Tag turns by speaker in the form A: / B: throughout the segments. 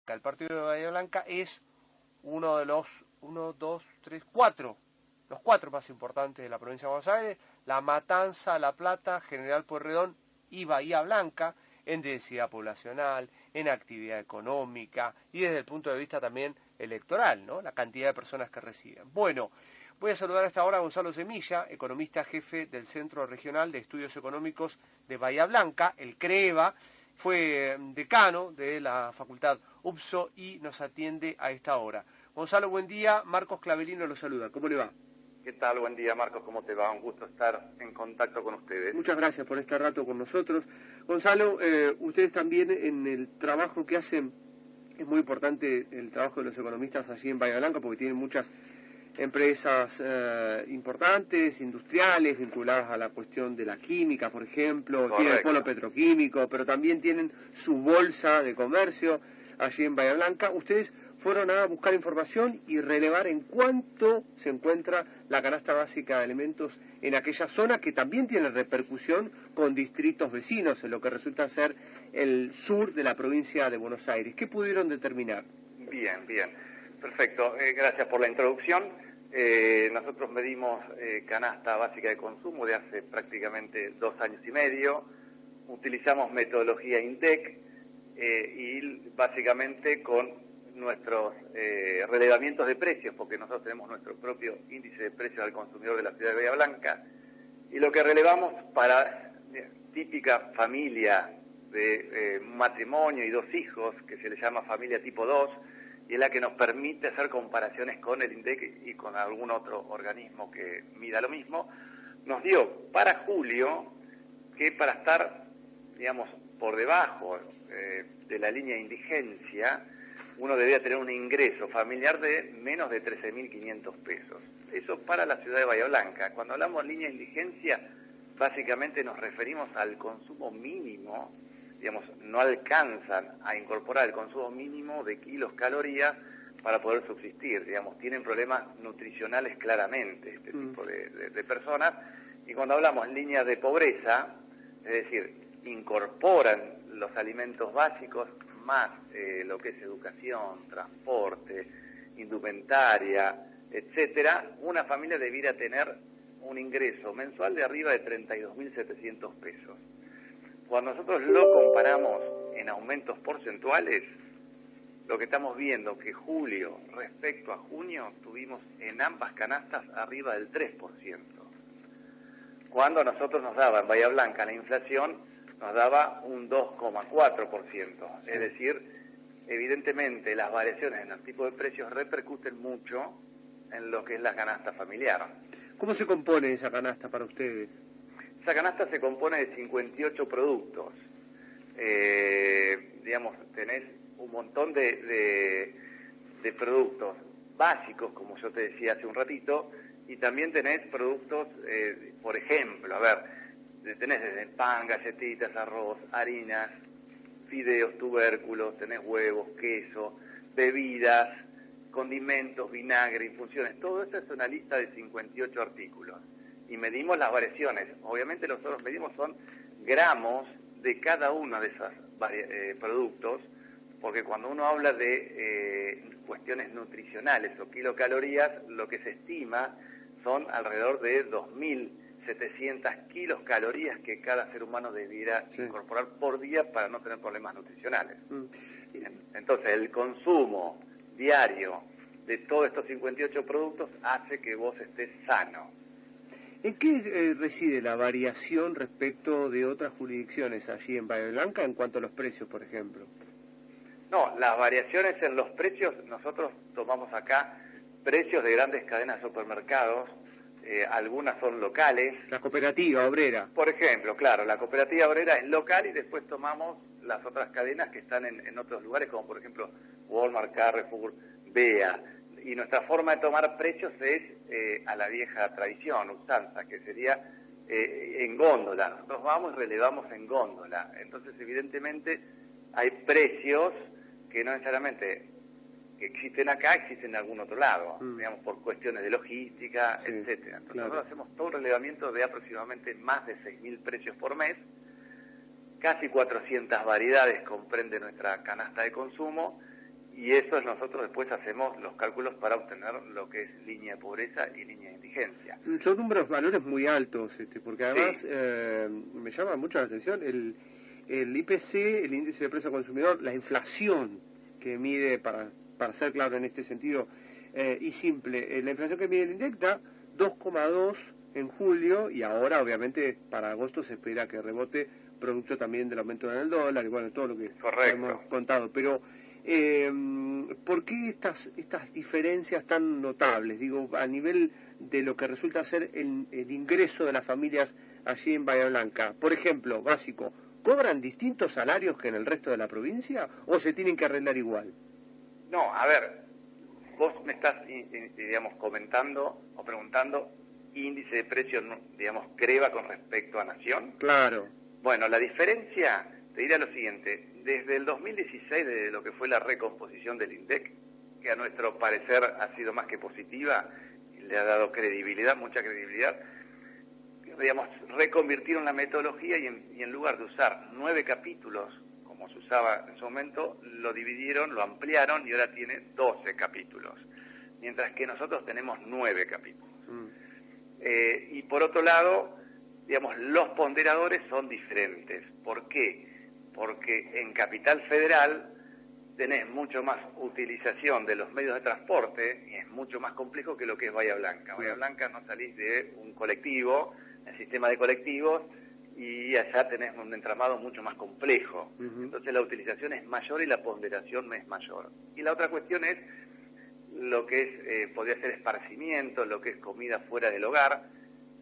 A: Blanca. El partido de Bahía Blanca es uno de los, los cuatro más importantes de la provincia de Buenos Aires: La Matanza, La Plata, General Pueyrredón y Bahía Blanca, en densidad poblacional, en actividad económica y desde el punto de vista también electoral, ¿no? La cantidad de personas que residen. Bueno, voy a saludar a esta hora a Gonzalo Semilla, economista jefe del Centro Regional de Estudios Económicos de Bahía Blanca, el CREBA. Fue decano de la Facultad UPSO y nos atiende a esta hora. Gonzalo, buen día. Marcos Clavelino lo saluda. ¿Cómo le va?
B: ¿Qué tal? Buen día, Marcos. ¿Cómo te va? Un gusto estar en contacto con ustedes.
A: Muchas gracias por este rato con nosotros. Gonzalo, ustedes también en el trabajo que hacen, es muy importante el trabajo de los economistas allí en Bahía Blanca, porque tienen muchas empresas importantes, industriales, vinculadas a la cuestión de la química, por ejemplo.
B: Correcto.
A: Tienen el polo petroquímico, pero también tienen su bolsa de comercio allí en Bahía Blanca. Ustedes fueron a buscar información y relevar en cuánto se encuentra la canasta básica de alimentos en aquella zona, que también tiene repercusión con distritos vecinos, en lo que resulta ser el sur de la provincia de Buenos Aires. ¿Qué pudieron determinar?
B: Bien. Perfecto. Gracias por la introducción. Nosotros medimos canasta básica de consumo de hace prácticamente 2 años y medio. Utilizamos metodología INDEC y básicamente con nuestros relevamientos de precios, porque nosotros tenemos nuestro propio índice de precios al consumidor de la ciudad de Bahía Blanca, y lo que relevamos para típica familia de un matrimonio y 2 hijos, que se le llama familia tipo 2, y es la que nos permite hacer comparaciones con el INDEC y con algún otro organismo que mida lo mismo, nos dio para julio que para estar, digamos, por debajo de la línea de indigencia, uno debía tener un ingreso familiar de menos de 13.500 pesos. Eso para la ciudad de Bahía Blanca. Cuando hablamos de línea de indigencia, básicamente nos referimos al consumo mínimo, digamos, no alcanzan a incorporar el consumo mínimo de kilocalorías para poder subsistir, digamos, tienen problemas nutricionales claramente este tipo de personas. Y cuando hablamos en líneas de pobreza, es decir, incorporan los alimentos básicos más lo que es educación, transporte, indumentaria, etcétera, una familia debiera tener un ingreso mensual de arriba de 32.700 pesos. Cuando nosotros lo comparamos en aumentos porcentuales, lo que estamos viendo que julio respecto a junio tuvimos en ambas canastas arriba del 3%. Cuando a nosotros nos daba en Bahía Blanca la inflación, nos daba un 2,4%. Es decir, evidentemente las variaciones en los tipos de precios repercuten mucho en lo que es la canasta familiar.
A: ¿Cómo se compone esa canasta para ustedes?
B: Esa canasta se compone de 58 productos. Digamos, tenés un montón de productos básicos, como yo te decía hace un ratito, y también tenés productos, por ejemplo, tenés desde pan, galletitas, arroz, harinas, fideos, tubérculos, tenés huevos, queso, bebidas, condimentos, vinagre, infusiones. Todo eso es una lista de 58 artículos. Y medimos las variaciones. Obviamente nosotros medimos son gramos de cada uno de esos productos, porque cuando uno habla de cuestiones nutricionales o kilocalorías, lo que se estima son alrededor de 2.700 kilocalorías que cada ser humano debiera incorporar por día para no tener problemas nutricionales. Entonces, el consumo diario de todos estos 58 productos hace que vos estés sano.
A: ¿En qué reside la variación respecto de otras jurisdicciones allí en Bahía Blanca en cuanto a los precios, por ejemplo?
B: No, las variaciones en los precios, nosotros tomamos acá precios de grandes cadenas de supermercados, algunas son locales.
A: La cooperativa obrera.
B: Por ejemplo, claro, la cooperativa obrera es local y después tomamos las otras cadenas que están en otros lugares, como por ejemplo Walmart, Carrefour, BEA. Y nuestra forma de tomar precios es a la vieja tradición, usanza, que sería en góndola. Nosotros vamos y relevamos en góndola. Entonces, evidentemente, hay precios que no necesariamente existen acá, existen en algún otro lado, digamos, por cuestiones de logística, etcétera. Entonces, nosotros hacemos todo un relevamiento de aproximadamente más de 6.000 precios por mes. Casi 400 variedades comprende nuestra canasta de consumo. y eso nosotros después hacemos los cálculos para obtener lo que es línea de pobreza y línea de indigencia.
A: Son números, valores muy altos, porque además
B: Sí.
A: me llama mucho la atención el IPC, el índice de precio al consumidor, la inflación que mide, para ser claro en este sentido, y simple, la inflación que mide el INDEC da 2,2 en julio, y ahora obviamente para agosto se espera que rebote, producto también del aumento del dólar, y bueno, todo lo que hemos contado. Pero, ¿por qué estas diferencias tan notables? Digo, a nivel de lo que resulta ser el ingreso de las familias allí en Bahía Blanca. Por ejemplo, básico, ¿cobran distintos salarios que en el resto de la provincia o se tienen que arreglar igual?
B: No, a ver, vos me estás, digamos, comentando o preguntando índice de precios, digamos, CREVA con respecto a Nación.
A: Claro.
B: Bueno, la diferencia, te diré lo siguiente, desde el 2016, desde lo que fue la recomposición del INDEC, que a nuestro parecer ha sido más que positiva, le ha dado credibilidad, mucha credibilidad, digamos, reconvirtieron la metodología y en lugar de usar 9 capítulos, como se usaba en su momento, lo dividieron, lo ampliaron y ahora tiene 12 capítulos, mientras que nosotros tenemos 9 capítulos. Y por otro lado, digamos, los ponderadores son diferentes. ¿Por qué? Porque en Capital Federal tenés mucho más utilización de los medios de transporte y es mucho más complejo que lo que es Bahía Blanca. Bahía Blanca no salís de un colectivo, el sistema de colectivos, y allá tenés un entramado mucho más complejo. Entonces la utilización es mayor y la ponderación es mayor. Y la otra cuestión es lo que es, podría ser esparcimiento, lo que es comida fuera del hogar.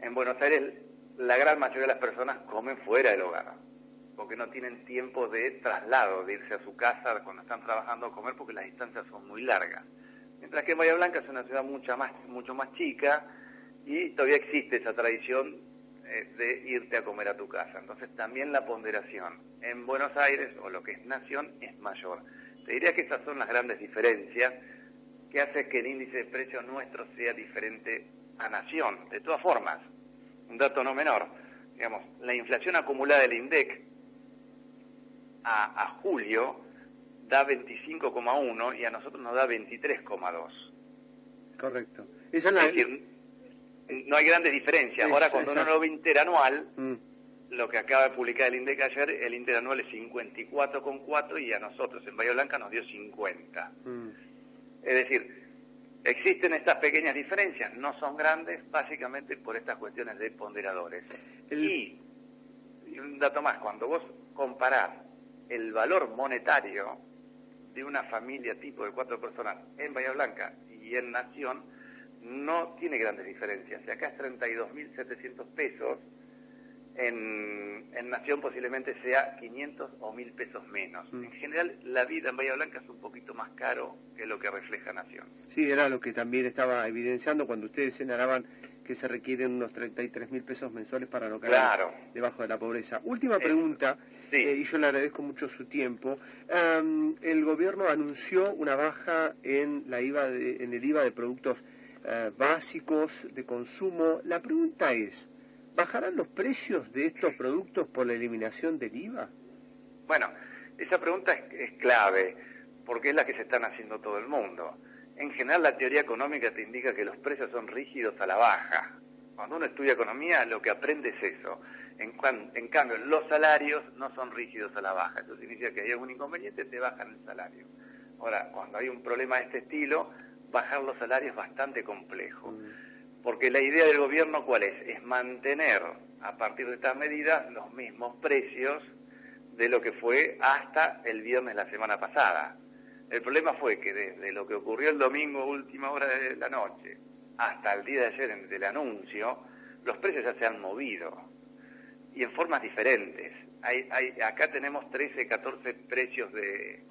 B: En Buenos Aires la gran mayoría de las personas comen fuera del hogar, porque no tienen tiempo de traslado, de irse a su casa cuando están trabajando a comer, porque las distancias son muy largas. Mientras que Bahía Blanca es una ciudad mucho más chica y todavía existe esa tradición de irte a comer a tu casa. Entonces también la ponderación en Buenos Aires, o lo que es Nación, es mayor. Te diría que esas son las grandes diferencias que hace que el índice de precios nuestro sea diferente a Nación. De todas formas, un dato no menor, digamos, la inflación acumulada del INDEC a julio da 25,1 y a nosotros nos da 23,2.
A: Correcto.
B: Es decir, no hay grandes diferencias. Ahora, cuando uno lo ve interanual, lo que acaba de publicar el INDEC ayer, el interanual es 54,4 y a nosotros en Bahía Blanca nos dio 50. Es decir, existen estas pequeñas diferencias, no son grandes, básicamente por estas cuestiones de ponderadores. Y un dato más, cuando vos comparás el valor monetario de una familia tipo de 4 personas en Bahía Blanca y en Nación, no tiene grandes diferencias. Si acá es 32.700 pesos, en Nación posiblemente sea 500 o 1.000 pesos menos. En general, la vida en Bahía Blanca es un poquito más caro que lo que refleja Nación.
A: Sí, era lo que también estaba evidenciando cuando ustedes señalaban que se requieren unos 33.000 pesos mensuales para no caer debajo de la pobreza. Última pregunta, y yo le agradezco mucho su tiempo. El gobierno anunció una baja en el IVA de productos básicos de consumo. La pregunta es, ¿bajarán los precios de estos productos por la eliminación del IVA?
B: Bueno, esa pregunta es clave, porque es la que se están haciendo todo el mundo. En general, la teoría económica te indica que los precios son rígidos a la baja. Cuando uno estudia economía, lo que aprende es eso. En cambio, los salarios no son rígidos a la baja. Eso significa que hay algún inconveniente, te bajan el salario. Ahora, cuando hay un problema de este estilo, bajar los salarios es bastante complejo. Porque la idea del gobierno, ¿cuál es? Es mantener, a partir de estas medidas, los mismos precios de lo que fue hasta el viernes la semana pasada. El problema fue que desde lo que ocurrió el domingo, última hora de la noche, hasta el día de ayer, del anuncio, los precios ya se han movido. Y en formas diferentes. Acá tenemos 13, 14 precios de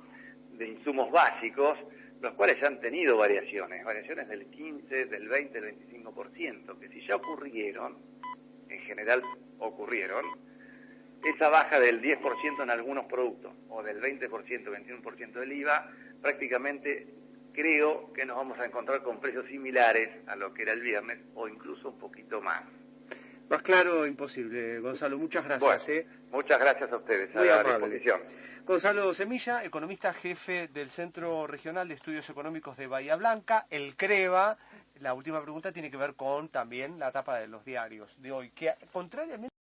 B: insumos básicos, los cuales ya han tenido variaciones del 15, del 20, del 25%, que si ya ocurrieron, en general ocurrieron, esa baja del 10% en algunos productos, o del 20%, 21% del IVA, prácticamente creo que nos vamos a encontrar con precios similares a lo que era el viernes, o incluso un poquito más.
A: Más claro, imposible. Gonzalo, muchas gracias.
B: Bueno, Muchas gracias a ustedes,
A: Muy
B: a
A: amable.
B: disposición.
A: Gonzalo Semilla, economista jefe del Centro Regional de Estudios Económicos de Bahía Blanca, el CREBA. La última pregunta tiene que ver con también la tapa de los diarios de hoy, que contrariamente